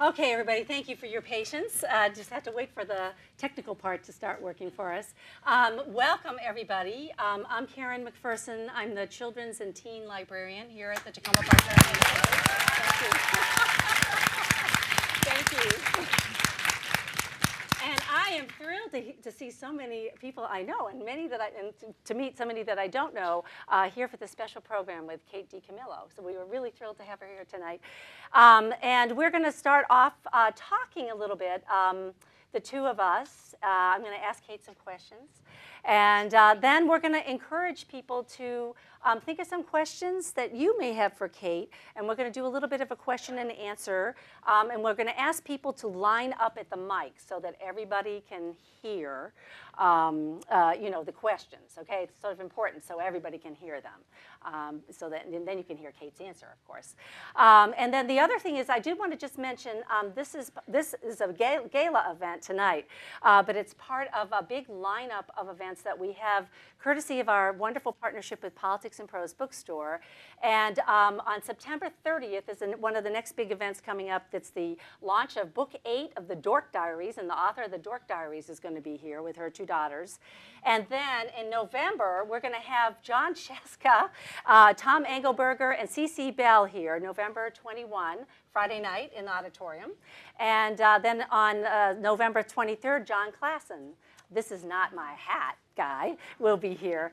Okay, everybody, thank you for your patience. Just had to wait for the technical part to start working for us. Welcome, everybody. I'm Karen MacPherosn. I'm the Children's and Teen Librarian here at the Takoma Park Maryland Library. Thank you. And I am thrilled to see so many people I know and to meet so many that I don't know here for this special program with Kate DiCamillo. So we were really thrilled to have her here tonight. And we're going to start off talking a little bit, the two of us. I'm going to ask Kate some questions. And then we're going to encourage people to think of some questions that you may have for Kate. And we're going to do a little bit of a question and answer. And we're going to ask people to line up at the mic so that everybody can hear the questions. Okay, it's sort of important so everybody can hear them. So that and then you can hear Kate's answer, of course. And then the other thing is, I did want to just mention this is a gala event tonight, but it's part of a big lineup of events that we have, courtesy of our wonderful partnership with Politics and Prose Bookstore. And on September 30th is one of the next big events coming up. That's the launch of Book 8 of the Dork Diaries, and the author of the Dork Diaries is going to be here with her two daughters. And then in November, we're going to have John Sheska, Tom Engelberger, and C.C. Bell here, November 21, Friday night in the auditorium. And then on November 23rd, John Klassen, This Is Not My Hat guy, will be here.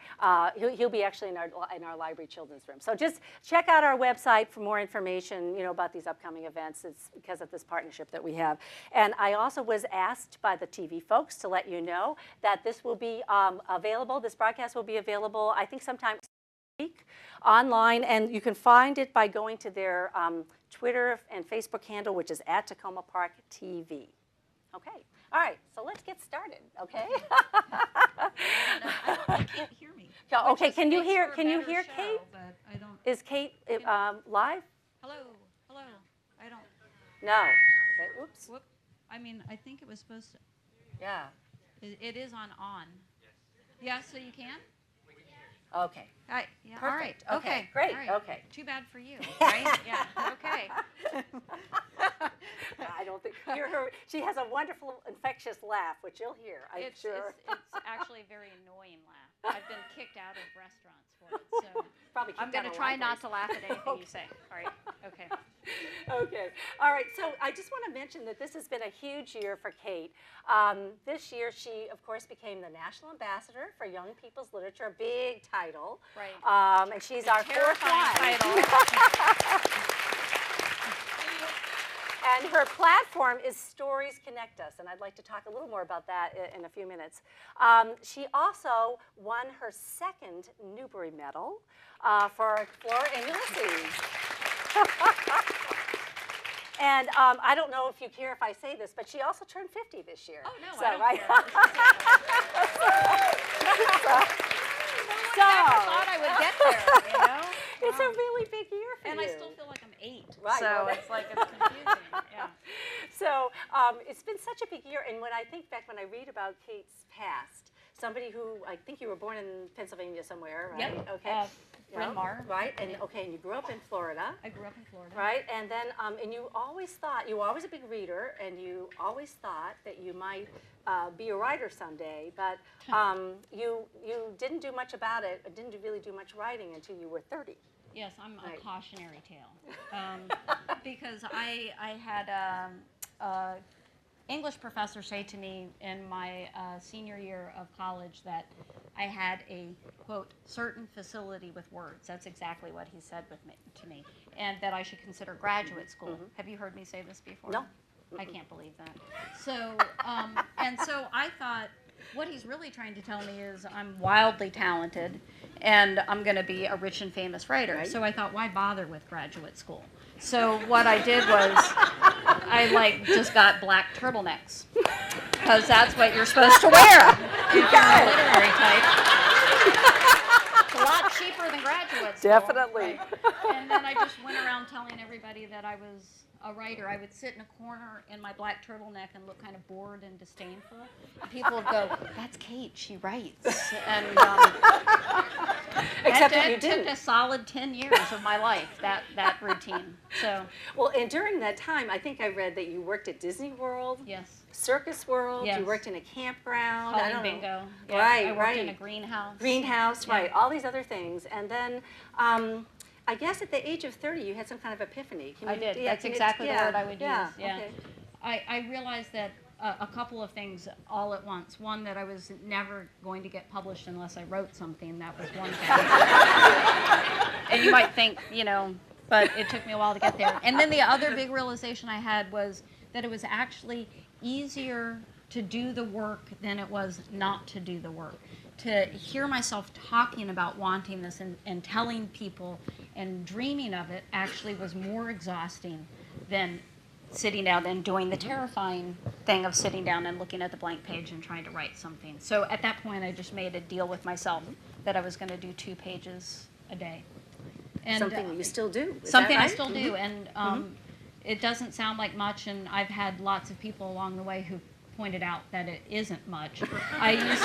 He'll be actually in our library children's room. So just check out our website for more information, about these upcoming events. It's because of this partnership that we have. And I also was asked by the TV folks to let you know that this will be available. This broadcast will be available, I think, sometime week online, and you can find it by going to their Twitter and Facebook handle, which is at Takoma Park TV. Okay. All right, so let's get started, okay? I can't hear me. Okay, can you hear show, Kate? But I don't. Is Kate live? Hello. I don't. No. Okay, oops. Whoop. I mean, I think it was supposed to. Yeah. It is on. Yeah, so you can? Okay. Yeah, Perfect. all right. Okay, great. All right. Okay. Too bad for you, right? Yeah, okay. I don't think she has a wonderful infectious laugh, which you'll hear, I'm sure. It's actually a very annoying laugh. I've been kicked out of restaurants for it, so Probably I'm going to try not to laugh at anything you say. All right, okay. Okay. All right. So I just want to mention that this has been a huge year for Kate. This year, she, of course, became the National Ambassador for Young People's Literature, a big title. Right. And she's our fourth one. Title. And her platform is Stories Connect Us, and I'd like to talk a little more about that in a few minutes. She also won her second Newbery Medal for Flora and Ulysses. And I don't know if you care if I say this, but she also turned 50 this year. Oh, no, so, I don't right? care. I never thought I would get there, It's a really big year for and you. I still feel like I'm 8. Right, so well, it's like it's confusing. Yeah. So it's been such a big year, and when I think back, when I read about Kate's past, somebody who, I think you were born in Pennsylvania somewhere, right? Yep. Okay. Bryn Mawr. Right, and okay, and you grew up in Florida. I grew up in Florida. Right, and then, and you always thought, you were always a big reader, and you always thought that you might be a writer someday, but you didn't do much about it, didn't really do much writing until you were 30. Yes, I'm Right. a cautionary tale. Because I had an English professor say to me in my senior year of college that I had a, quote, certain facility with words. That's exactly what he said to me. And that I should consider graduate school. Mm-hmm. Have you heard me say this before? No. I can't believe that. So, and so I thought, what he's really trying to tell me is I'm wildly talented and I'm going to be a rich and famous writer. Right. So I thought, why bother with graduate school? So what I did was I just got black turtlenecks because that's what you're supposed to wear if you're a literary type. It's a lot cheaper than graduate school. Definitely. Right? And then I just went around telling everybody that I was a writer. I would sit in a corner in my black turtleneck and look kind of bored and disdainful. And people would go, "That's Kate. She writes." And Except except that you took didn't. a solid 10 years of my life, that routine. So Well, and during that time, I think I read that you worked at Disney World, yes, Circus World, Yes. you worked in a campground. I calling don't know. bingo. Yeah, Right, I worked right. in a greenhouse. Greenhouse, Yeah. right, all these other things. And then I guess at the age of 30, you had some kind of epiphany. Can I you- did. yeah, That's can you- exactly the yeah, word I would yeah, use. Yeah. okay. I realized that a couple of things all at once. One, that I was never going to get published unless I wrote something. That was one thing. And you might think, but it took me a while to get there. And then the other big realization I had was that it was actually easier to do the work than it was not to do the work. To hear myself talking about wanting this and telling people and dreaming of it actually was more exhausting than sitting down and doing the terrifying thing of sitting down and looking at the blank page and trying to write something. So at that point, I just made a deal with myself that I was going to do 2 pages a day. And, Something that you still do. Is something that right? I still do, and it doesn't sound like much, and I've had lots of people along the way who pointed out that it isn't much. I used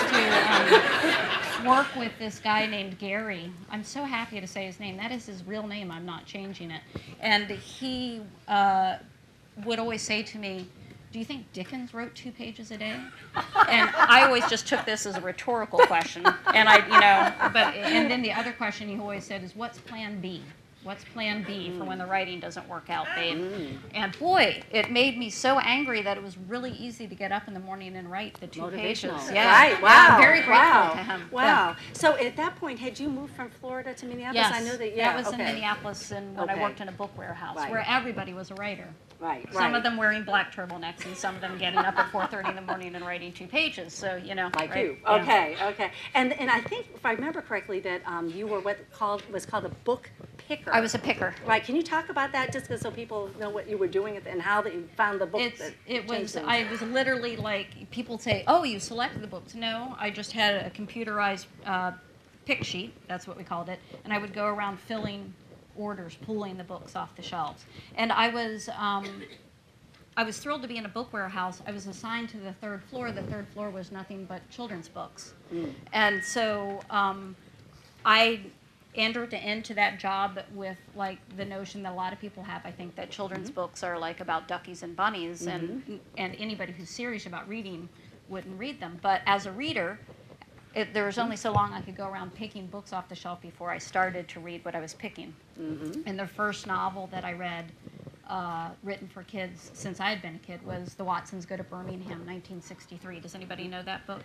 to work with this guy named Gary. I'm so happy to say his name. That is his real name. I'm not changing it. And he would always say to me, "Do you think Dickens wrote 2 pages a day?" And I always just took this as a rhetorical question. And and then the other question he always said is, "What's plan B? What's plan B for when the writing doesn't work out, babe?" And boy, it made me so angry that it was really easy to get up in the morning and write the 2 pages. Motivational. Yeah. Right, wow. Yeah, I'm very grateful wow. to him. Wow. Yeah. So at that point, had you moved from Florida to Minneapolis? Yes, I know that, that was in okay. Minneapolis, and when I Okay. worked in a book warehouse, Right. where everybody was a writer. Right, right. Some of them wearing black turtlenecks, and some of them getting up at 4:30 in the morning and writing 2 pages. So Like right? you. Yeah. Okay, okay. And I think, if I remember correctly, that you were what was called a book picker. I was a picker. Right. Can you talk about that, just so people know what you were doing and how that you found the book? I was literally like, people say, "Oh, you selected the books." No, I just had a computerized pick sheet. That's what we called it, and I would go around filling orders, pulling the books off the shelves. And I was thrilled to be in a book warehouse. I was assigned to the 3rd floor. The 3rd floor was nothing but children's books. And so I entered into that job with like the notion that a lot of people have, I think, that children's books are like about duckies and bunnies, and anybody who's serious about reading wouldn't read them. But as a reader, there was only so long I could go around picking books off the shelf before I started to read what I was picking. And the first novel that I read, written for kids since I had been a kid, was The Watsons Go to Birmingham, 1963. Does anybody know that book?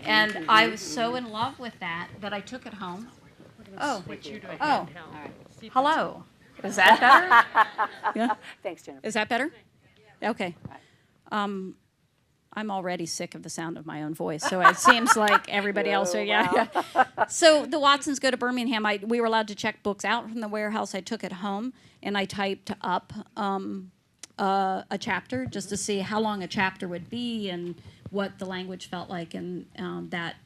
And I was so in love with that I took it home. Oh, All right. hello. Is that better? Yeah. Thanks, Jennifer. Is that better? Okay. I'm already sick of the sound of my own voice, so it seems like everybody else. So yeah. So the Watsons Go to Birmingham. We were allowed to check books out from the warehouse. I took it home and I typed up a chapter just to see how long a chapter would be and what the language felt like, and that.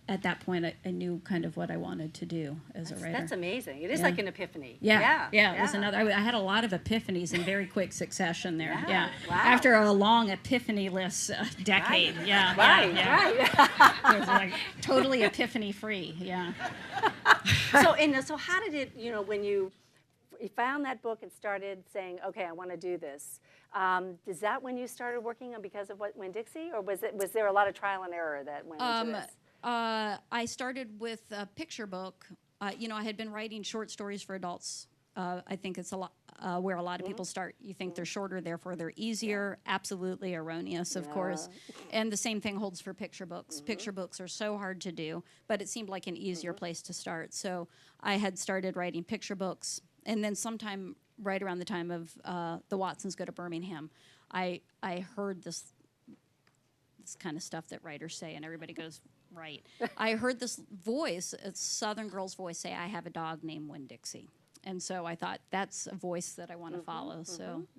At that point, I knew kind of what I wanted to do as a writer. That's amazing. It is Yeah. like an epiphany. Yeah. It was another. I had a lot of epiphanies in very quick succession there. Yeah. Wow. After a long epiphany-less decade. Right. Yeah. Right, yeah. It was like totally epiphany-free. Yeah. So how did it, when you found that book and started saying, okay, I want to do this, is that when you started working on because of Winn-Dixie, or was there a lot of trial and error that went into this? I started with a picture book. I had been writing short stories for adults. I think it's a lot where a lot of people start. You think they're shorter, therefore they're easier. Yeah. Absolutely erroneous, of course. And the same thing holds for picture books. Picture books are so hard to do, but it seemed like an easier place to start. So I had started writing picture books, and then sometime right around the time of The Watsons Go to Birmingham, I heard this kind of stuff that writers say, and everybody goes, right. I heard this voice, a Southern girl's voice, say, "I have a dog named Winn-Dixie." And so I thought, that's a voice that I want to follow.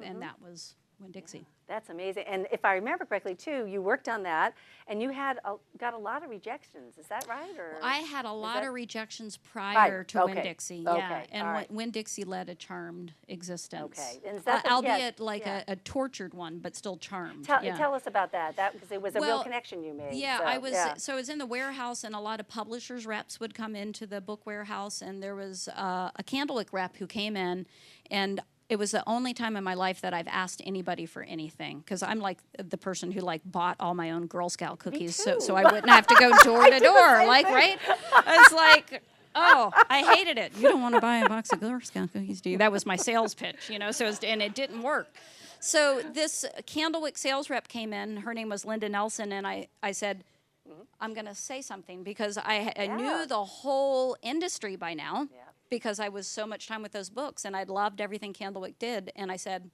And that was Winn-Dixie. That's amazing. And if I remember correctly, too, you worked on that, and you had got a lot of rejections. Is that right? Or I had a lot of rejections prior Right. to Okay. Winn-Dixie, Okay. yeah. And All right. Winn-Dixie led a charmed existence. Okay. And is that the- albeit yeah, like yeah. a tortured one, but still charmed. Tell us about that. Because it was a real Well, connection you made. Yeah, so, I was yeah. so I was in the warehouse, and a lot of publishers reps would come into the book warehouse, and there was a Candlewick rep who came in, and it was the only time in my life that I've asked anybody for anything, because I'm like the person who like bought all my own Girl Scout cookies, so I wouldn't have to go door to door, like, right? I was like, oh, I hated it. You don't want to buy a box of Girl Scout cookies, do you? That was my sales pitch, you know. So and it didn't work. So this Candlewick sales rep came in. Her name was Linda Nelson, and I said, I'm going to say something, because I knew the whole industry by now. Yeah. Because I was so much time with those books, and I loved everything Candlewick did. And I said,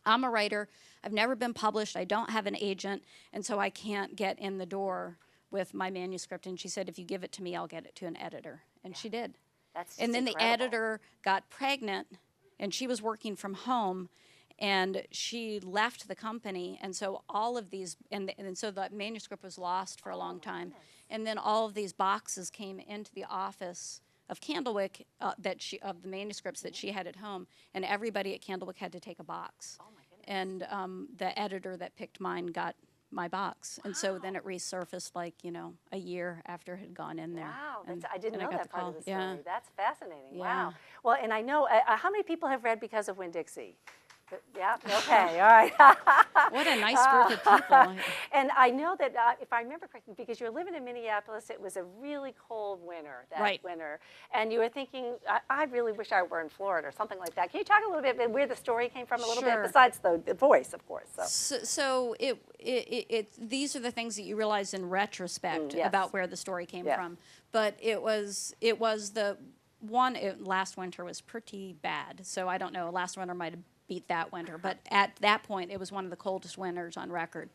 I'm a writer. I've never been published. I don't have an agent, and so I can't get in the door with my manuscript. And she said, if you give it to me, I'll get it to an editor. And she did. That's And then incredible. the editor got pregnant, and she was working from home, and she left the company. And so all of these, and so the manuscript was lost for a long time. And then all of these boxes came into the office of Candlewick, of the manuscripts that she had at home, and everybody at Candlewick had to take a box. Oh, my goodness. And the editor that picked mine got my box, and so then it resurfaced like a year after it had gone in there. Wow, and, I didn't and know got that the part call. of the story. Yeah. That's fascinating. Yeah. Wow. Well, and I know, how many people have read because of Winn-Dixie? Yeah, okay, all right. What a nice group of people. And I know that, if I remember correctly, because you're living in Minneapolis, it was a really cold winter that winter. And you were thinking, I really wish I were in Florida or something like that. Can you talk a little bit about where the story came from a little bit, besides the voice, of course? So these are the things that you realize in retrospect about where the story came from. But it was the one, last winter was pretty bad. So I don't know, last winter might have beat that winter, but at that point it was one of the coldest winters on record.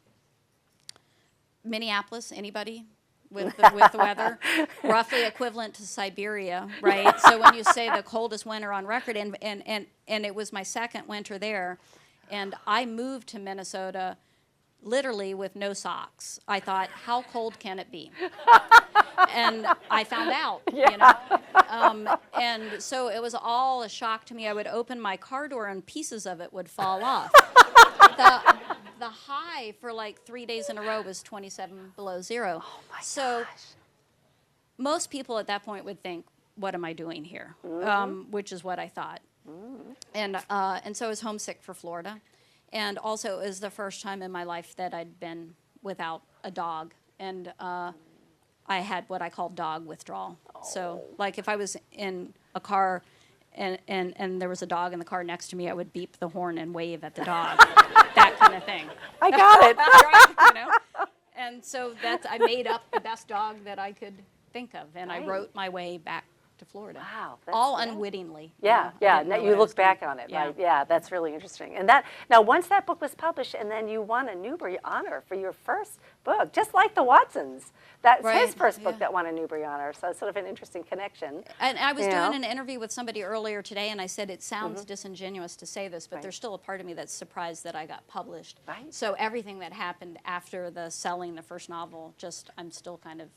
Minneapolis, anybody with the weather? Roughly equivalent to Siberia, right? So when you say the coldest winter on record, and it was my second winter there, and I moved to Minnesota literally with no socks. I thought, how cold can it be? And I found out, and so it was all a shock to me. I would open my car door and pieces of it would fall off. The high for like 3 days in a row was 27 below zero. Oh my so gosh. most people at that point would think, what am I doing here? Which is what I thought. And so I was homesick for Florida. And also it was the first time in my life that I'd been without a dog. And I had what I call dog withdrawal. So like if I was in a car and there was a dog in the car next to me, I would beep the horn and wave at the dog. That kind of thing. I got it. Right, And so I made up the best dog that I could think of. And I wrote my way back to Florida. Wow. All unwittingly. Yeah. Now you look back on it, right? Yeah, that's really interesting. And now once that book was published, and then you won a Newbery Honor for your first book, just like the Watsons. That's his first book that won a Newbery Honor, so it's sort of an interesting connection. And I was doing an interview with somebody earlier today, and I said it sounds disingenuous to say this, but there's still a part of me that's surprised that I got published. Right. So everything that happened after selling the first novel, I'm still kind of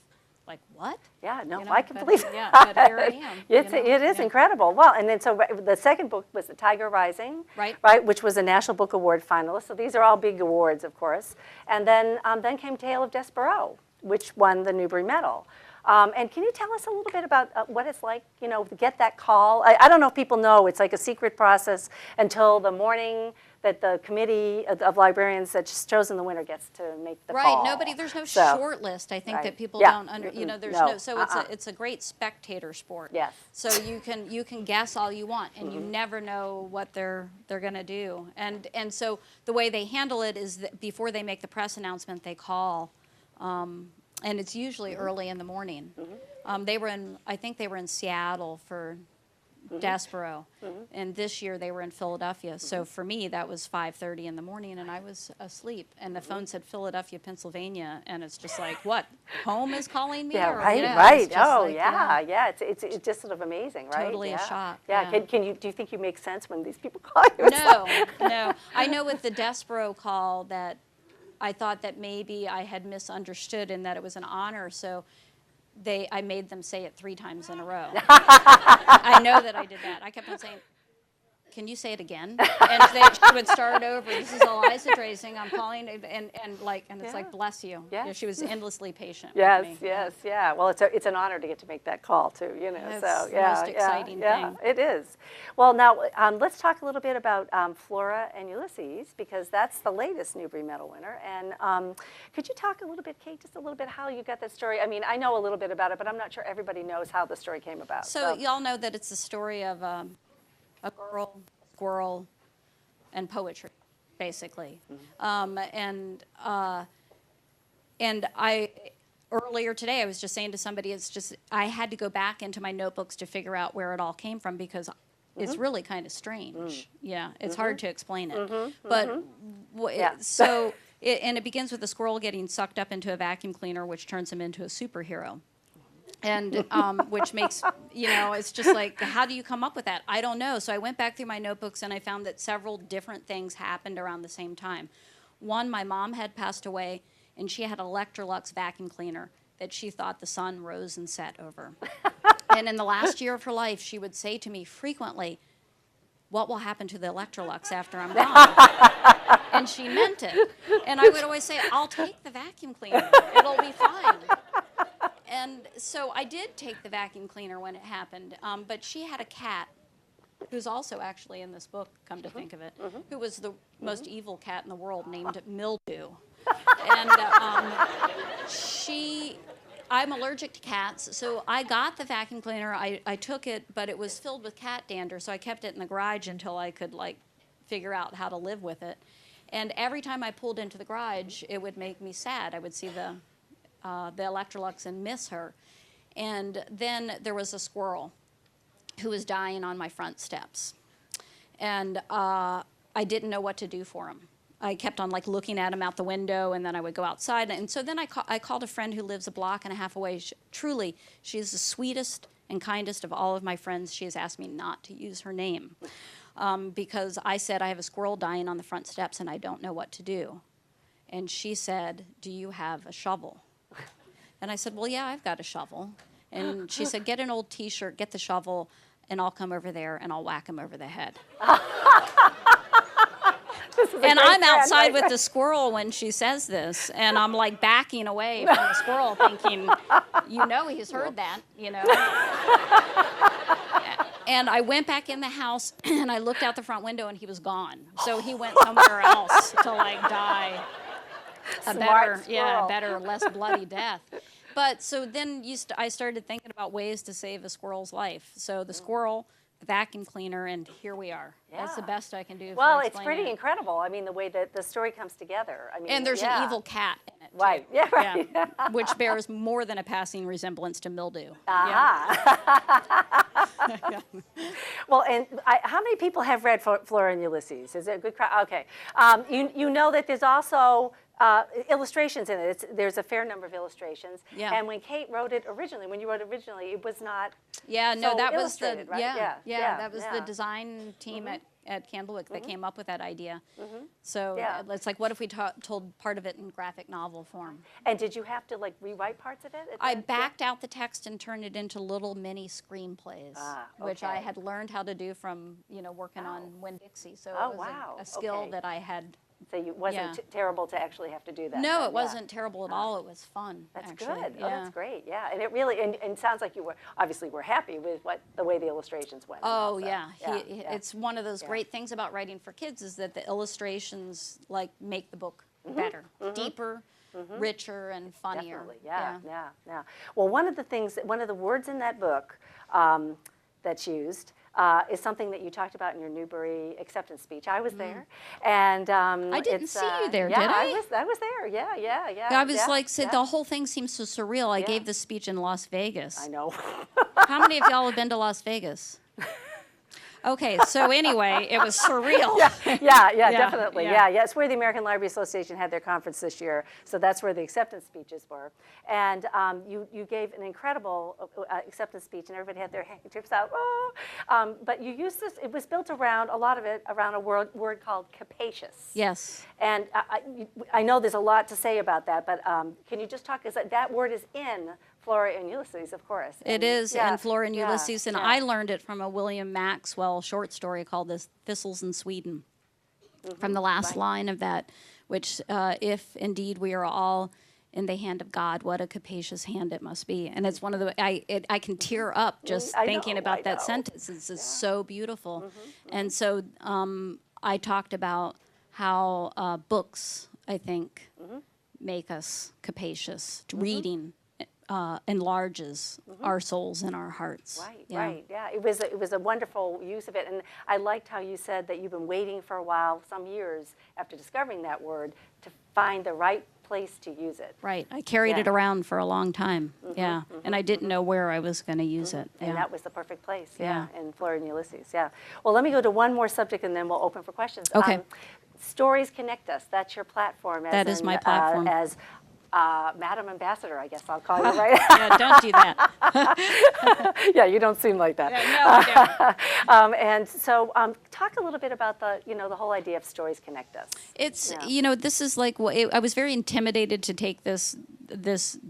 like, what? Yeah, no, I can believe it. Yeah, but here I am. It is incredible. Well, and then so the second book was The Tiger Rising, right, which was a National Book Award finalist. So these are all big awards, of course. And then came Tale of Despereaux, which won the Newbery Medal. And can you tell us a little bit about what it's like, to get that call? I don't know if people know, it's like a secret process until the morning that the committee of librarians that's chosen the winner gets to make the call. Right, there's no short list, I think, that people don't there's so it's a great spectator sport. Yes. So you can guess all you want, and you never know what they're going to do. And so the way they handle it is that before they make the press announcement, they call, and it's usually early in the morning. I think they were in Seattle for Despereaux. And this year they were in Philadelphia. So for me, that was 5:30 in the morning, and I was asleep. And the phone said Philadelphia, Pennsylvania, and it's just like, what? Home is calling me? Yeah, Or, right, yeah, right. it's just Oh, like, yeah. It's just sort of amazing, right? Totally a yeah. shock, Yeah. yeah. Do you think you make sense when these people call you? No. I know with the Despereaux call that I thought that maybe I had misunderstood and that it was an honor, so I made them say it 3 times in a row. I know that I did that. I kept on saying, can you say it again? And she would start over. This is Eliza Drasing. I'm calling, and it's like, bless you. Yes. Yeah, she was endlessly patient. Yes, with me. yes, yeah. Well, it's an honor to get to make that call too. It's so the yeah, most exciting yeah, thing. it is. Well, now let's talk a little bit about Flora and Ulysses, because that's the latest Newbery Medal winner. And could you talk a little bit, Kate, just a little bit how you got that story? I mean, I know a little bit about it, but I'm not sure everybody knows how the story came about. So y'all know that it's the story of a girl, squirrel, and poetry, basically. And I earlier today I was just saying to somebody, it's just I had to go back into my notebooks to figure out where it all came from, because it's really kind of strange. Yeah, it's hard to explain it. But so it begins with a squirrel getting sucked up into a vacuum cleaner, which turns him into a superhero. And which makes, it's just like, how do you come up with that? I don't know. So I went back through my notebooks and I found that several different things happened around the same time. One, my mom had passed away, and she had an Electrolux vacuum cleaner that she thought the sun rose and set over. And in the last year of her life, she would say to me frequently, what will happen to the Electrolux after I'm gone? And she meant it. And I would always say, I'll take the vacuum cleaner. It'll be fine. And so I did take the vacuum cleaner when it happened, but she had a cat, who's also actually in this book, come to think of it, who was the most evil cat in the world, named Mildew. And I'm allergic to cats, so I got the vacuum cleaner, I took it, but it was filled with cat dander, so I kept it in the garage until I could, figure out how to live with it. And every time I pulled into the garage, it would make me sad. I would see the Electrolux and miss her. And then there was a squirrel who was dying on my front steps. And I didn't know what to do for him. I kept on looking at him out the window, and then I would go outside. And so then I called a friend who lives a block and a half away. Truly, she is the sweetest and kindest of all of my friends. She has asked me not to use her name because I said, I have a squirrel dying on the front steps and I don't know what to do. And she said, do you have a shovel? And I said, well, yeah, I've got a shovel. And she said, get an old T-shirt, get the shovel, and I'll come over there and I'll whack him over the head. And I'm outside with the squirrel when she says this, and I'm backing away from the squirrel thinking, he's heard that, And I went back in the house and I looked out the front window and he was gone. So he went somewhere else to die. A better, less bloody death. But so then I started thinking about ways to save a squirrel's life. So the squirrel, the vacuum cleaner, and here we are. Yeah. That's the best I can do. Well, it's pretty incredible. I mean, the way that the story comes together. I mean, and there's an evil cat in it, too. Right. Yeah. Right. Yeah. Which bears more than a passing resemblance to mildew. Yeah. Well, and how many people have read Flora and Ulysses? Is it a good crowd? Okay. You know that there's also illustrations in it. There's a fair number of illustrations. Yeah. And when Kate wrote it originally, it was not. Yeah. No, that was the right? that was the design team at Candlewick that came up with that idea. So it's what if we told part of it in graphic novel form? And did you have to rewrite parts of it? I backed out the text and turned it into little mini screenplays, which I had learned how to do from working on Winn-Dixie. So it was a skill that I had. So it wasn't terrible to actually have to do that. No, it wasn't terrible at all. It was fun. That's actually. good. Yeah. Oh, that's great. Yeah, and it really and it sounds like you were happy with the way the illustrations went. Oh yeah. It's one of those great things about writing for kids is that the illustrations make the book better, deeper, richer, and funnier. Definitely. Yeah. Well, one of the words in that book that's used. Is something that you talked about in your Newbery acceptance speech. I was there, and I didn't see you there, did I? I was there. Yeah. I was the whole thing seems so surreal. I gave this speech in Las Vegas. I know. How many of y'all have been to Las Vegas? Okay, so anyway, it was surreal. Yeah, definitely. yeah. Yeah, it's where the American Library Association had their conference this year, so that's where the acceptance speeches were. And you gave an incredible acceptance speech, and everybody had their handkerchiefs out. Oh! But you used this, it was built around, a lot of it, around a word called capacious. Yes. And I know there's a lot to say about that, but can you just talk, that word is in Flora and Ulysses, of course. It is in Flora and yeah, Ulysses, and I learned it from a William Maxwell short story called "The Thistles in Sweden," from the last line of that, which, if indeed we are all in the hand of God, what a capacious hand it must be. And it's one of the, I can tear up just thinking about that sentence. It's just so beautiful. And so I talked about how books, I think, make us capacious. Reading enlarges our souls and our hearts. Right. It was a wonderful use of it, and I liked how you said that you've been waiting for a while, some years after discovering that word, to find the right place to use it. Right. I carried it around for a long time. And I didn't know where I was going to use it. And that was the perfect place. In Flora and Ulysses. Well, let me go to one more subject, and then we'll open for questions. Okay. Stories Connect Us. That's your platform. That is my platform. As Madam Ambassador, I guess I'll call you, right? Yeah, don't do that. Yeah, you don't seem like that. Yeah, no, I don't. And so, talk a little bit about the whole idea of Stories Connect Us. It's this is like I was very intimidated to take this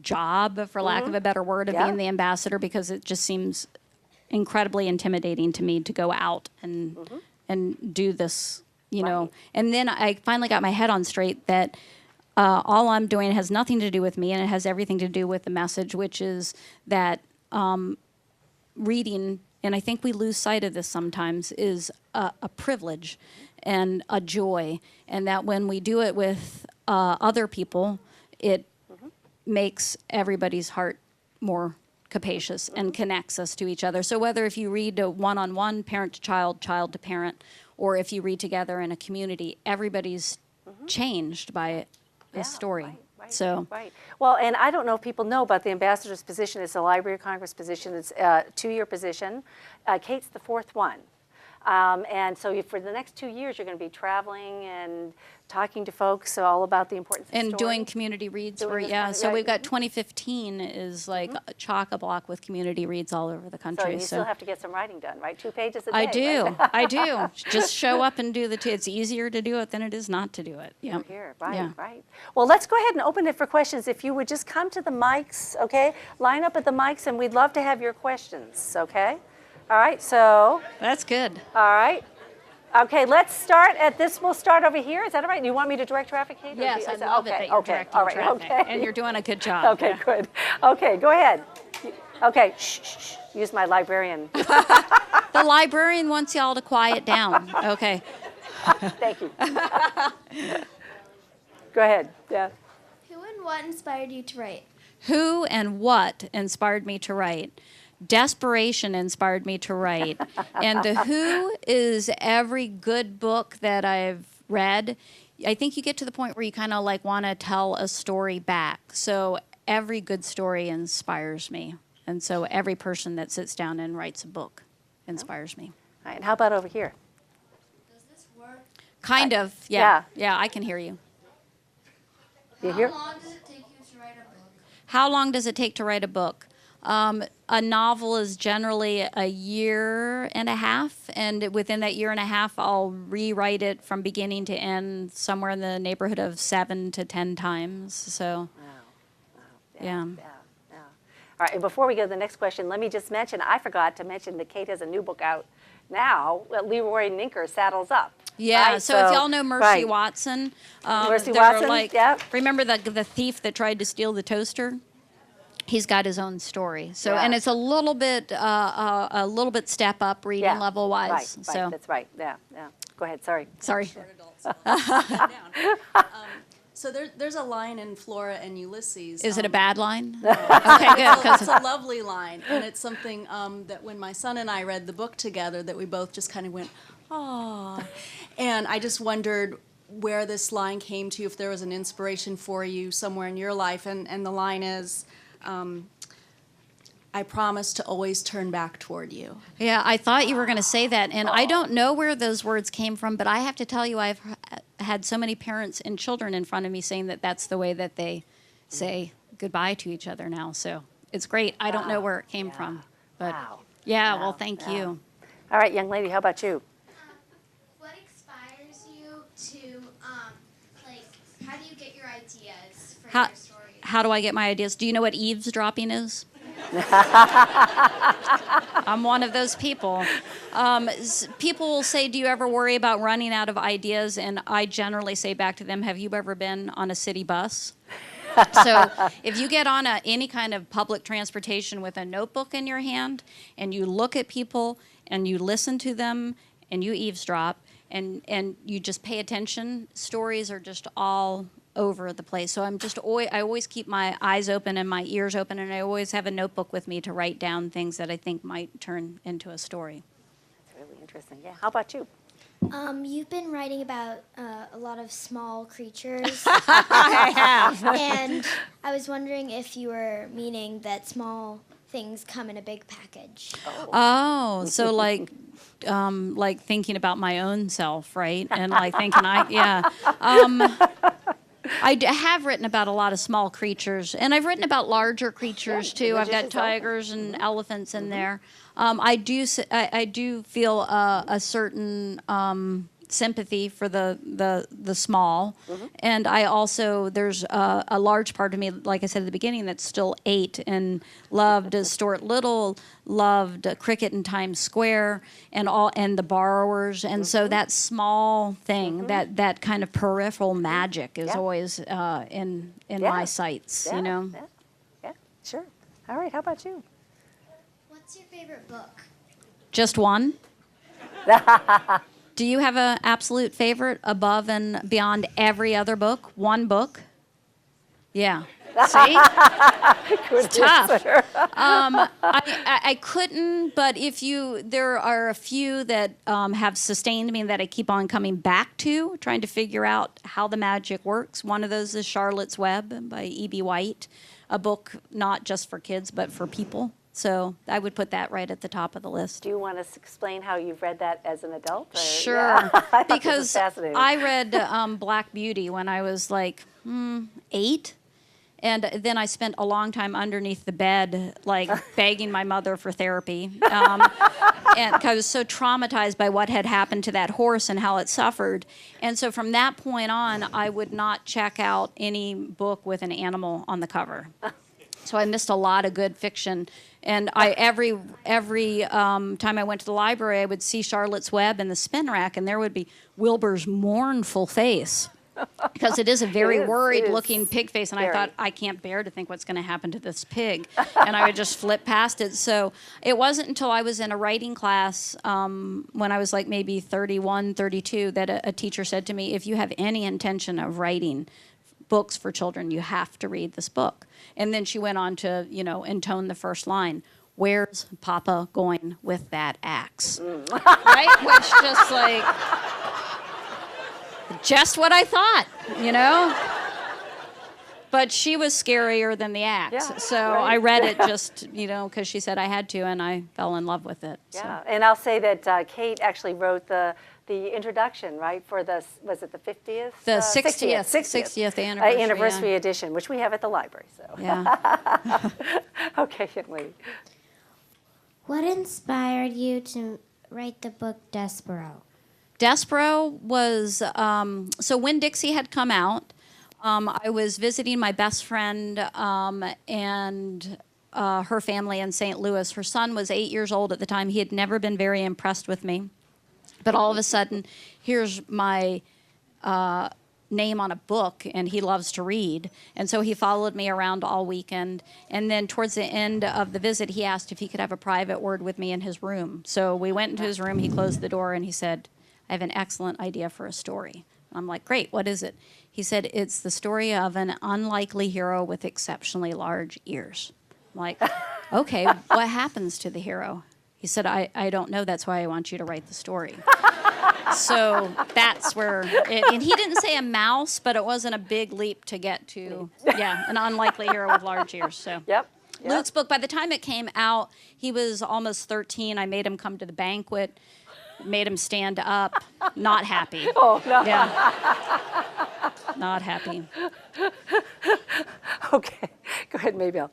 job, for lack of a better word, of being the ambassador, because it just seems incredibly intimidating to me to go out and do this, know. And then I finally got my head on straight that. All I'm doing has nothing to do with me, and it has everything to do with the message, which is that reading, and I think we lose sight of this sometimes, is a privilege and a joy, and that when we do it with other people, it makes everybody's heart more capacious and connects us to each other. So whether if you read a one-on-one, parent to child, child to parent, or if you read together in a community, everybody's changed by it. A story. Right. Well, and I don't know if people know about the ambassador's position. It's a Library of Congress position. It's a 2-year position. Kate's the 4th one. And so for the next 2 years, you're going to be traveling and talking to folks all about the importance of and doing community reads. So we've got 2015 is like chock-a-block with community reads all over the country. So you still have to get some writing done, right? 2 pages a day. I do. Right? I do. Just show up and do it's easier to do it than it is not to do it. Yeah. Right. Well, let's go ahead and open it for questions. If you would just come to the mics, okay? Line up at the mics, and we'd love to have your questions, okay? All right, so. That's good. All right. Okay, let's start at this. We'll start over here. Is that all right? You want me to direct traffic, Kate? Yes, I love it that you're directing traffic. And you're doing a good job. Okay, good. Okay, go ahead. Okay, shh. Use my librarian. The librarian wants y'all to quiet down. Okay. Thank you. Go ahead. Yeah. Who and what inspired you to write? Who and what inspired me to write? Desperation inspired me to write. And the who is every good book that I've read. I think you get to the point where you kind of like want to tell a story back. So every good story inspires me. And so every person that sits down and writes a book inspires me. All right, and how about over here? Does this work? Kind of, yeah. Yeah, I can hear you. You hear? How long does it take you to write a book? How long does it take to write a book? A novel is generally a year and a half, and within that year and a half, I'll rewrite it from beginning to end somewhere in the neighborhood of 7 to 10 times. So, yeah. All right, and before we go to the next question, let me just mention, I forgot to mention that Kate has a new book out now, Leroy Ninker, Saddles Up. Yeah, right? so if y'all know Mercy Watson. Mercy Watson, remember the thief that tried to steal the toaster? He's got his own story. So, and it's a little bit step up reading level wise. Right, so that's right. Yeah. Go ahead. Sorry. For adults. So there's a line in Flora and Ulysses. Is it a bad line? Okay, good. It's a lovely line, and it's something that when my son and I read the book together, that we both just kind of went, "Aw," and I just wondered where this line came to, if there was an inspiration for you somewhere in your life, and the line is. I promise to always turn back toward you. Yeah, I thought you were going to say that, and I don't know where those words came from, but I have to tell you, I've had so many parents and children in front of me saying that that's the way that they say goodbye to each other now. So it's great. I don't know where it came from, but yeah. Well, thank you. All right, young lady, how about you? What inspires you to, like, how do you get your ideas for your stories? How do I get my ideas? Do you know what eavesdropping is? I'm one of those people. People will say, do you ever worry about running out of ideas? And I generally say back to them, have you ever been on a city bus? So if you get on any kind of public transportation with a notebook in your hand and you look at people and you listen to them and you eavesdrop and you just pay attention, stories are just all over the place. So I always keep my eyes open and my ears open, and I always have a notebook with me to write down things that I think might turn into a story. That's really interesting. Yeah. How about you? You've been writing about a lot of small creatures. I have. And I was wondering if you were meaning that small things come in a big package. Oh, so like thinking about my own self, right? And like thinking I have written about a lot of small creatures, and I've written about larger creatures too. I've got tigers and elephants in there. I do feel a certain sympathy for the small, and I also there's a large part of me, like I said at the beginning, that's still 8 and loved Stuart Little, loved Cricket in Times Square, and the Borrowers, and so that small thing, that kind of peripheral magic is always in my sights, you know. Yeah, sure. All right, how about you? What's your favorite book? Just one. Do you have an absolute favorite above and beyond every other book? One book? Yeah. See? It's tough. I couldn't, but there are a few that have sustained me that I keep on coming back to, trying to figure out how the magic works. One of those is Charlotte's Web by E.B. White, a book not just for kids, but for people. So I would put that right at the top of the list. Do you want to explain how you've read that as an adult? Or? Sure. Yeah. Because fascinating. I read Black Beauty when I was like 8. And then I spent a long time underneath the bed, like begging my mother for therapy. And because I was so traumatized by what had happened to that horse and how it suffered. And so from that point on, I would not check out any book with an animal on the cover. So I missed a lot of good fiction. And every time I went to the library, I would see Charlotte's Web in the spin rack, and there would be Wilbur's mournful face. Because it is a very worried-looking pig face, and I thought, I can't bear to think what's going to happen to this pig. And I would just flip past it. So it wasn't until I was in a writing class when I was like maybe 31, 32, that a teacher said to me, if you have any intention of writing books for children, you have to read this book. And then she went on to, intone the first line, where's Papa going with that axe? Right? Which just like... just what I thought, But she was scarier than the axe. Yeah, so right. I read it just, because she said I had to, and I fell in love with it. Yeah, So. and I'll say that Kate actually wrote the introduction, right, for was it the 50th? The 60th anniversary edition, which we have at the library. So. Yeah. Okay, young lady. What inspired you to write the book Despereaux? Despereaux was, so Winn-Dixie had come out. I was visiting my best friend and her family in St. Louis. Her son was 8 years old at the time. He had never been very impressed with me. But all of a sudden, here's my name on a book, and he loves to read. And so he followed me around all weekend. And then towards the end of the visit, he asked if he could have a private word with me in his room. So we went into his room, he closed the door, and he said, I have an excellent idea for a story. I'm like, great, what is it? He said, it's the story of an unlikely hero with exceptionally large ears. I'm like, okay, what happens to the hero? He said, I don't know, that's why I want you to write the story. So that's where, and he didn't say a mouse, but it wasn't a big leap to get to, an unlikely hero with large ears. So Yep. Yep. Luke's book. By the time it came out, he was almost 13. I made him come to the banquet, made him stand up, not happy. Oh, no. Yeah. Not happy. Okay. Go ahead, Maybelle.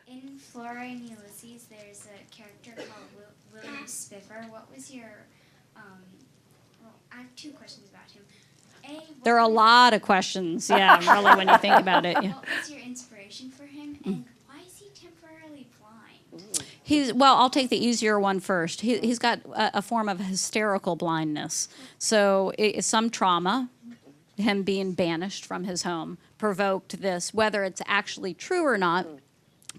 In Flora and Ulysses, there's a character called William Spiver. What was your, well, I have two questions about him. There are a lot of questions, yeah, really, when you think about it. Yeah. What was your inspiration for him, and why is he temporarily blind? Well, I'll take the easier one first. He's got a form of hysterical blindness. So some trauma, him being banished from his home, provoked this, whether it's actually true or not.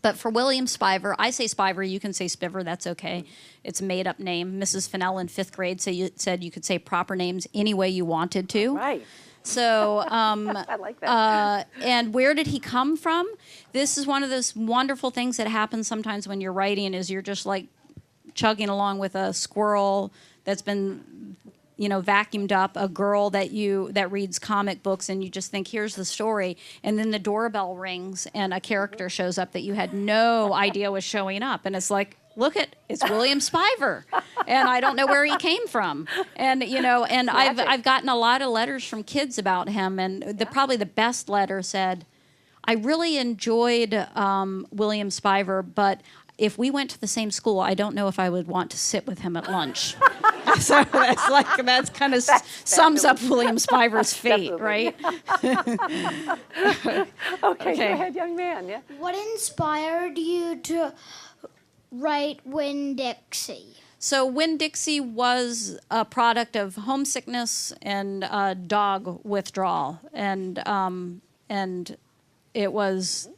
But for William Spiver, I say Spiver, you can say Spiver, that's okay. It's a made-up name. Mrs. Fennell in 5th grade said you could say proper names any way you wanted to. Right. So, I like that. and where did he come from? This is one of those wonderful things that happens sometimes when you're writing is you're just like chugging along with a squirrel that's been, vacuumed up, a girl that reads comic books, and you just think, here's the story. And then the doorbell rings and a character shows up that you had no idea was showing up. And it's like, it's William Spiver. And I don't know where he came from. And, and I've gotten a lot of letters from kids about him. And probably the best letter said, I really enjoyed William Spiver, but if we went to the same school, I don't know if I would want to sit with him at lunch. So that's kind of sums up William Spiver's fate, right? Okay, go ahead, young man. Yeah. What inspired you to write Winn-Dixie? So Winn-Dixie was a product of homesickness and dog withdrawal, and it was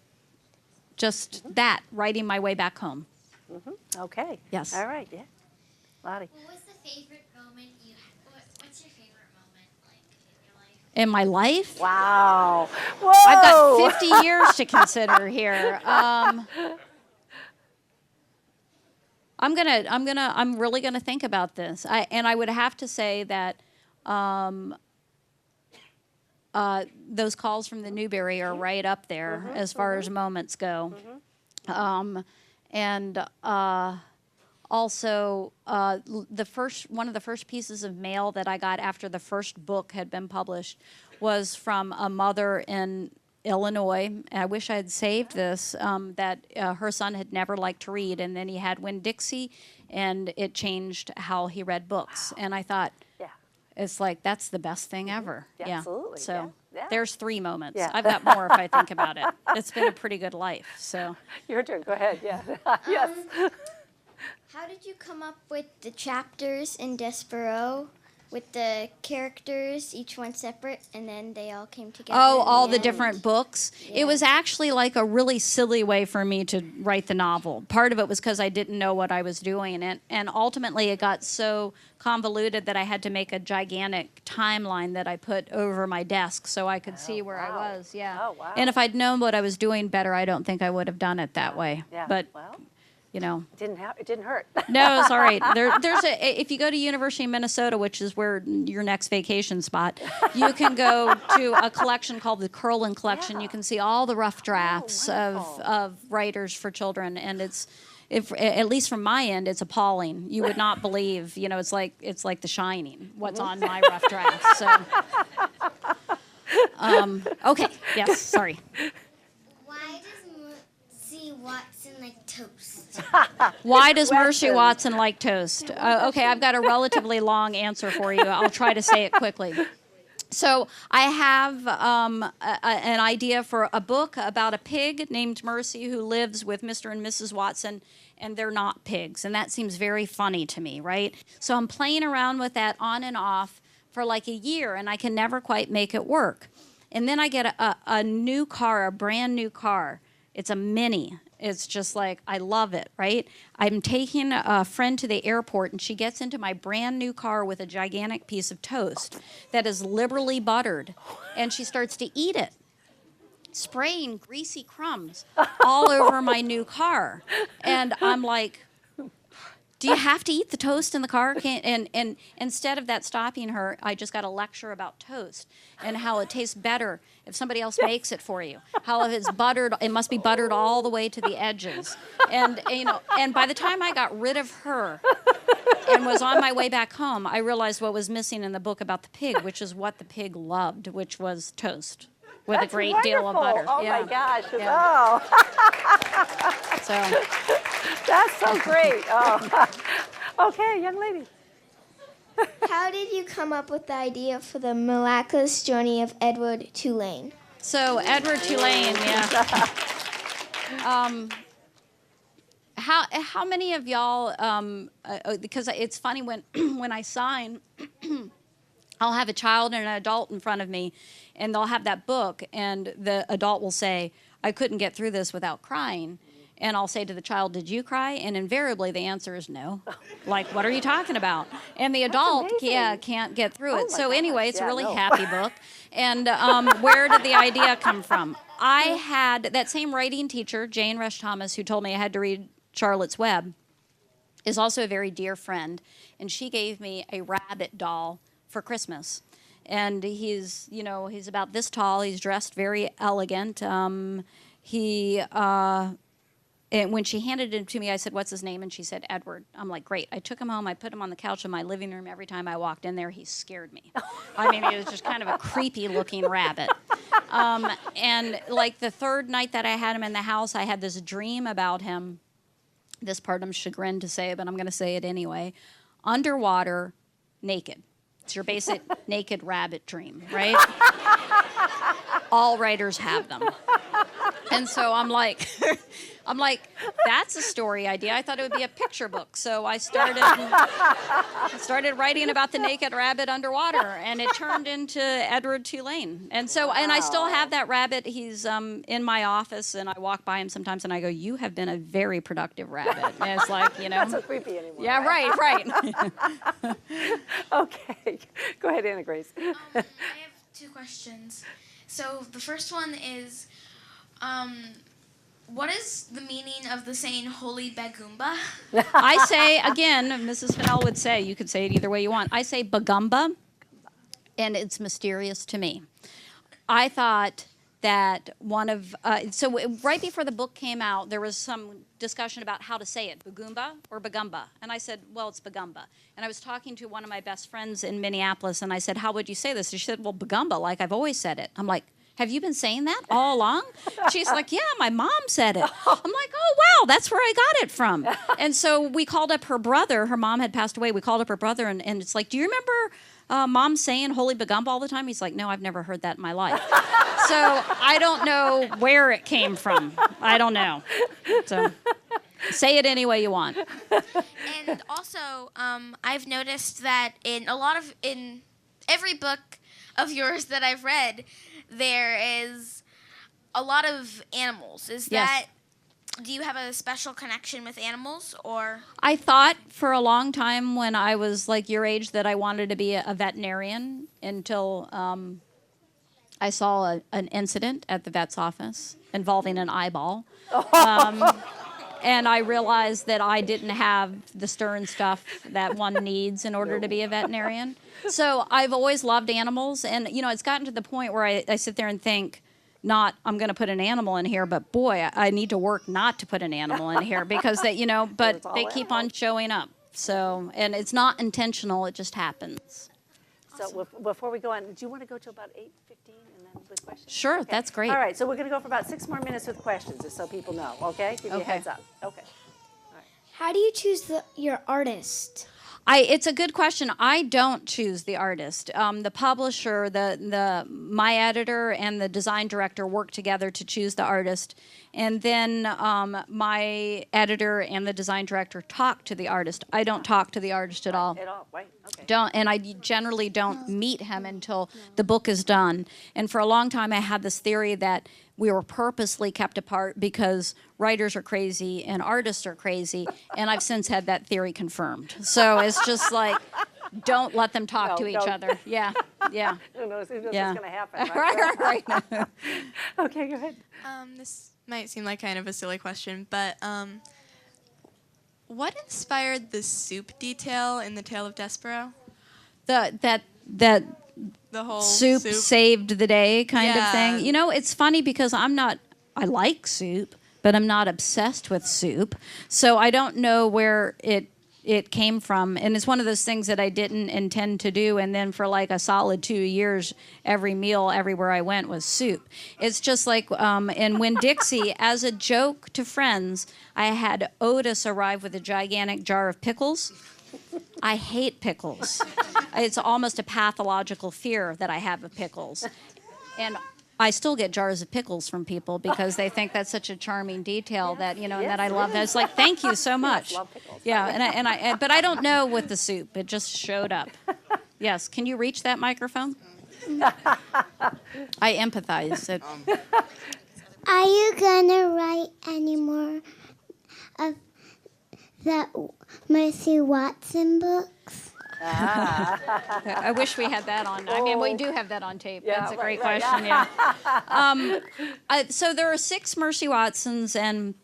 just that, writing my way back home. Okay. Yes. All right, yeah. Lottie. What was the favorite moment you had? What's your favorite moment, in your life? In my life? Wow. Whoa. I've got 50 years to consider here. I'm really gonna think about this. I would have to say that those calls from the Newbery are right up there as far as moments go. Also, one of the first pieces of mail that I got after the first book had been published was from a mother in Illinois. I wish I had saved this, that her son had never liked to read, and then he had Winn-Dixie, and it changed how he read books. Wow. And I thought, it's like, that's the best thing ever. Yeah, absolutely. So yeah. there's 3 moments. Yeah. I've got more if I think about it. It's been a pretty good life. So Your turn. Go ahead. Yeah. Yes. How did you come up with the chapters in Despereaux with the characters, each one separate, and then they all came together? Oh, in all the end? different books. Yeah. It was actually like a really silly way for me to write the novel. Part of it was because I didn't know what I was doing, and ultimately it got so convoluted that I had to make a gigantic timeline that I put over my desk so I could see where I was. Yeah. Oh, wow. And if I'd known what I was doing better, I don't think I would have done it that way. Yeah. But well, it didn't hurt. No, it's all right. If you go to University of Minnesota, which is where your next vacation spot, you can go to a collection called the Curlin Collection. Yeah. You can see all the rough drafts wonderful. of writers for children, and at least from my end, it's appalling. You would not believe, it's like The Shining, what's on my rough drafts. So, okay, yes, sorry. Why does Mercy Watson like toast? Why does Mercy Watson like toast? Okay, I've got a relatively long answer for you. I'll try to say it quickly. So I have an idea for a book about a pig named Mercy who lives with Mr. and Mrs. Watson, and they're not pigs, and that seems very funny to me, right? So I'm playing around with that on and off for like a year, and I can never quite make it work. And then I get a new car, a brand new car. It's a Mini. It's just like, I love it, right? I'm taking a friend to the airport, and she gets into my brand new car with a gigantic piece of toast that is liberally buttered, and she starts to eat it, spraying greasy crumbs all over my new car. And I'm like, do you have to eat the toast in the car? And instead of that stopping her, I just got a lecture about toast and how it tastes better if somebody else makes it for you. How if it's buttered, it must be buttered all the way to the edges. And and by the time I got rid of her and was on my way back home, I realized what was missing in the book about the pig, which is what the pig loved, which was toast with That's a great deal of butter. Oh yeah. my gosh! Yeah. Oh, So. that's so great. Oh, okay, young lady. How did you come up with the idea for the miraculous journey of Edward Tulane? So Edward Tulane, yeah. How many of y'all? Because it's funny when when I sign, I'll have a child and an adult in front of me, and they'll have that book, and the adult will say, "I couldn't get through this without crying." And I'll say to the child, "Did you cry?" And invariably the answer is no. Like, what are you talking about? And the adult, can't get through it. So anyway, it's a really happy book. And where did the idea come from? I had that same writing teacher, Jane Rush Thomas, who told me I had to read Charlotte's Web, is also a very dear friend. And she gave me a rabbit doll for Christmas. And he's about this tall. He's dressed very elegant. And when she handed it to me, I said, "What's his name?" And she said, "Edward." I'm like, "Great." I took him home. I put him on the couch in my living room. Every time I walked in there, he scared me. I mean, he was just kind of a creepy-looking rabbit. And like the third night that I had him in the house, I had this dream about him. This part I'm chagrined to say, but I'm going to say it anyway. Underwater, naked. It's your basic naked rabbit dream, right? All writers have them. And so I'm like, that's a story idea. I thought it would be a picture book. So I started writing about the naked rabbit underwater, and it turned into Edward Tulane. And so, and I still have that rabbit. He's in my office, and I walk by him sometimes, and I go, "You have been a very productive rabbit." And it's like, Not so creepy anymore. Yeah, right. Okay, go ahead, Anna Grace. I have two questions. So the first one is, what is the meaning of the saying "Holy Bagumba"? I say, again, Mrs. Fennell would say, you could say it either way you want. I say Bagumba, and it's mysterious to me. I thought that right before the book came out, there was some discussion about how to say it, Bagumba or Bagumba. And I said, well, it's Bagumba. And I was talking to one of my best friends in Minneapolis, and I said, how would you say this? And she said, well, Bagumba, like I've always said it. I'm like, have you been saying that all along? She's like, yeah, my mom said it. I'm like, oh, wow, that's where I got it from. And so we called up her brother. Her mom had passed away. We called up her brother, and it's like, do you remember Mom saying Holy Bagumba all the time? He's like, no, I've never heard that in my life. So I don't know where it came from. I don't know. So say it any way you want. And also, I've noticed that in every book of yours that I've read, there is a lot of animals. Do you have a special connection with animals, or? I thought for a long time when I was like your age that I wanted to be a veterinarian until I saw an incident at the vet's office involving an eyeball. And I realized that I didn't have the stern stuff that one needs in order to be a veterinarian. So I've always loved animals, and it's gotten to the point where I sit there and think, not I'm going to put an animal in here, but boy, I need to work not to put an animal in here because but they keep on showing up. So, and it's not intentional; it just happens. So before we go on, do you want to go to about 8:15 and then with questions? Sure, Okay. that's great. All right, so we're going to go for about 6 more minutes with questions, just so people know. Okay, give you a heads up. Okay. How do you choose your artist? It's a good question. I don't choose the artist. The publisher, my editor, and the design director work together to choose the artist, and then my editor and the design director talk to the artist. I don't talk to the artist at all. At all, right? Okay. And I generally don't meet him until the book is done. And for a long time, I had this theory that we were purposely kept apart because writers are crazy and artists are crazy, and I've since had that theory confirmed. So it's just like, don't let them talk to each other. Yeah. Who knows what's going to happen, right. Okay, go ahead. This might seem like kind of a silly question, but What inspired the soup detail in the Tale of Despereaux? That The whole soup saved the day kind of Yeah. thing. You know, it's funny because I like soup, but I'm not obsessed with soup. So I don't know where it came from. And it's one of those things that I didn't intend to do. And then for like a solid 2 years, every meal everywhere I went was soup. It's just like in Winn-Dixie, as a joke to friends, I had Otis arrive with a gigantic jar of pickles. I hate pickles. It's almost a pathological fear that I have of pickles. And I still get jars of pickles from people because they think that's such a charming detail that, you know, and that I love that. It's like, thank you so much. Love pickles. Yeah, but I don't know with the soup. It just showed up. Yes, can you reach that microphone? I empathize. Are you gonna write any more of the Mercy Watson books? I wish we had that on. I mean, we do have that on tape. Yeah, That's a great right, question. Yeah. So there are 6 Mercy Watsons, and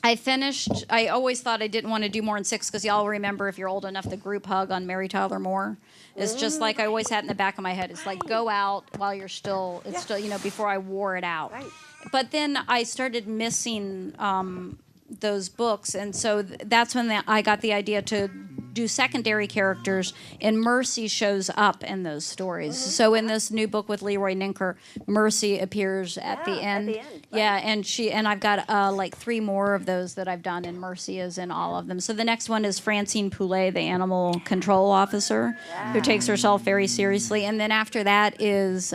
I finished. I always thought I didn't want to do more than 6 because y'all remember, if you're old enough, the group hug on Mary Tyler Moore. It's just like I always had in the back of my head. It's like go out while you're still. It's still, you know, before I wore it out. Right. But then I started missing those books, and so that's when I got the idea to do secondary characters, and Mercy shows up in those stories. So in this new book with Leroy Ninker, Mercy appears at the end. At the end, right. Yeah, and I've got like 3 more of those that I've done, and Mercy is in all of them. So the next one is Francine Poulet, the animal control officer, who takes herself very seriously, and then after that is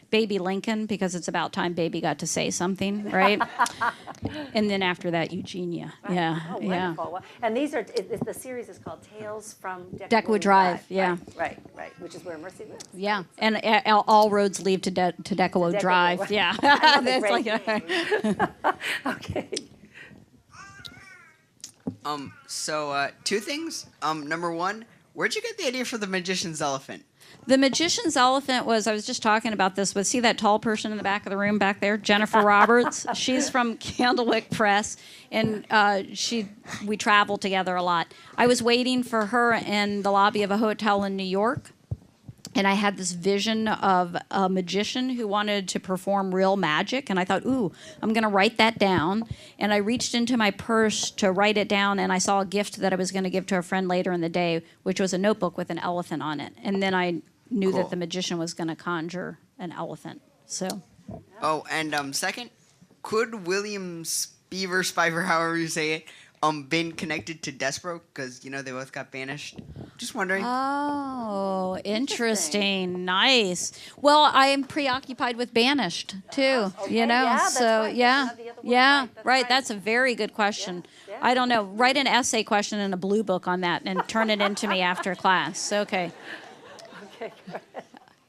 Baby Lincoln, because it's about time Baby got to say something, right? And then after that, Eugenia. Yeah, Oh, yeah. wonderful. Well, and these are, the series is called Tales from Deckwood Drive, yeah. Right, which is where Mercy lives. Yeah, and all roads lead to Deckwood Deckwood, Drive. right. Yeah, I love the That's great like Okay. So 2 things. Number 1, where'd you get the idea for the magician's elephant? The magician's elephant was, I was just talking about this with, see that tall person in the back of the room back there, Jennifer Roberts? She's from Candlewick Press, and we travel together a lot. I was waiting for her in the lobby of a hotel in New York, and I had this vision of a magician who wanted to perform real magic, and I thought, ooh, I'm going to write that down. And I reached into my purse to write it down, and I saw a gift that I was going to give to a friend later in the day, which was a notebook with an elephant on it. And then I knew Cool. that the magician was going to conjure an elephant. So Oh, and second, could William Spiver, however you say it, been connected to Despereaux? Because, you know, they both got banished. Just wondering. Oh, interesting. Nice. Well, I am preoccupied with banished too. Okay, You know, yeah, that's so right. yeah, That's the other one, yeah, right, that's right. right. That's a very good question. Yeah. I don't know. Write an essay question in a blue book on that and turn it into me after class. Okay. Okay.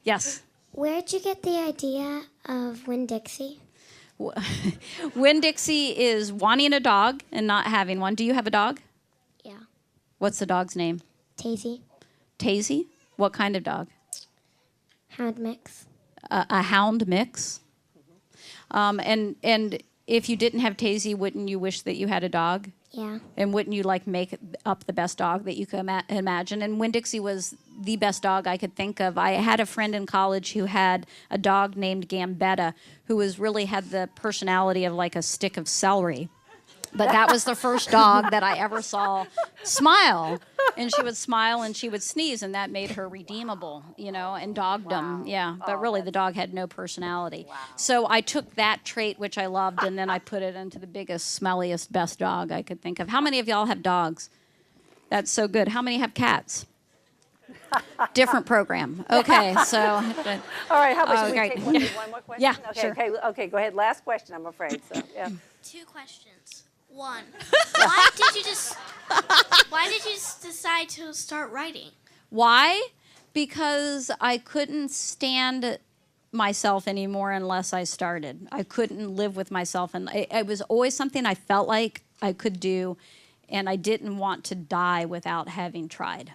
Yes. Where'd you get the idea of Winn-Dixie? Winn-Dixie is wanting a dog and not having one. Do you have a dog? Yeah. What's the dog's name? Tazy. Tazy? What kind of dog? Hound mix. A hound mix. And if you didn't have Tazy, wouldn't you wish that you had a dog? Yeah. And wouldn't you like make up the best dog that you could imagine? And Winn-Dixie was the best dog I could think of. I had a friend in college who had a dog named Gambetta, who really had the personality of like a stick of celery. But that was the first dog that I ever saw smile. And she would smile and she would sneeze, and that made her redeemable, you know, and dogdom. Yeah, but really the dog had no personality. So I took that trait, which I loved, and then I put it into the biggest, smelliest, best dog I could think of. How many of y'all have dogs? That's so good. How many have cats? Different program. Okay, so. All right, how about Okay. we take one more question? Yeah, okay, sure. Okay, go ahead. Last question, I'm afraid. So, yeah. 2 questions. 1, why did you just decide to start writing? Why? Because I couldn't stand myself anymore unless I started. I couldn't live with myself, and it was always something I felt like I could do, and I didn't want to die without having tried.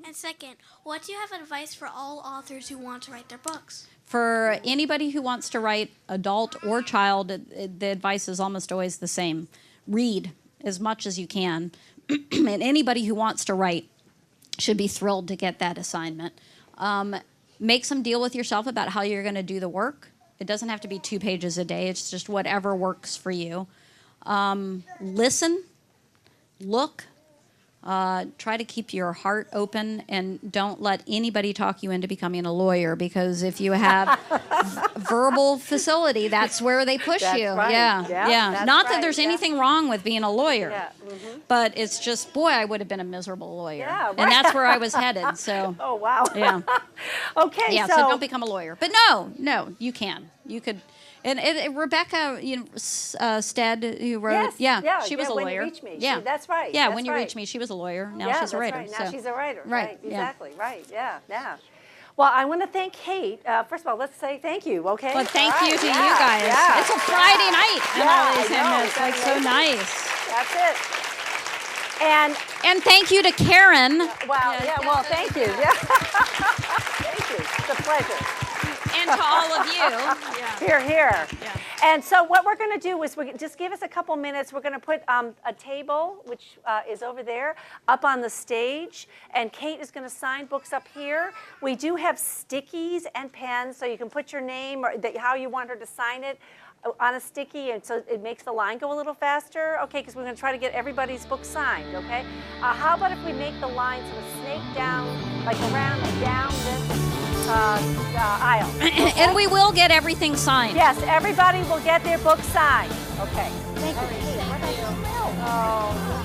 And second, what do you have advice for all authors who want to write their books? For anybody who wants to write, adult or child, the advice is almost always the same. Read as much as you can. and anybody who wants to write should be thrilled to get that assignment. Make some deal with yourself about how you're going to do the work. It doesn't have to be 2 pages a day. It's just whatever works for you. Listen, look, try to keep your heart open, and don't let anybody talk you into becoming a lawyer, because if you have verbal facility, that's where they push That's you. right. Yeah. That's Not that right. there's anything wrong with being a lawyer. Yeah. But it's just, boy, I would have been a miserable lawyer. Yeah, right. And that's where I was headed. So, Oh, wow. yeah. Okay, Yeah, so don't become a lawyer. But no, you can. You could. And Rebecca, Stead, who wrote, Yes, she was a When lawyer. You Reach Me. Yeah, that's right. Yeah, that's When You right. Reach Me, she was a lawyer. Now Yeah, she's a that's writer. Right. Now so. she's a writer. Right, yeah. Exactly. Right. Yeah. Well, I want to thank Kate. First of all, let's say thank you, okay? Well, thank All you right, to yeah, you guys. yeah, It's a Friday night, Yeah, Emily, I know, and it's like so amazing. nice. That's it. And thank you to Karen. wow, well, thank you. Yeah. Thank you. It's a pleasure. And to all of you. Here. Yeah. And so what we're going to do is just give us a couple minutes. We're going to put a table, which is over there, up on the stage. And Kate is going to sign books up here. We do have stickies and pens, so you can put your name or how you want her to sign it on a sticky, and so it makes the line go a little faster. Okay, because we're going to try to get everybody's book signed, okay? How about if we make the line sort of snake down, like around and down this aisle. And we will get everything signed. Yes, everybody will get their book signed. Okay. Thank you. Oh,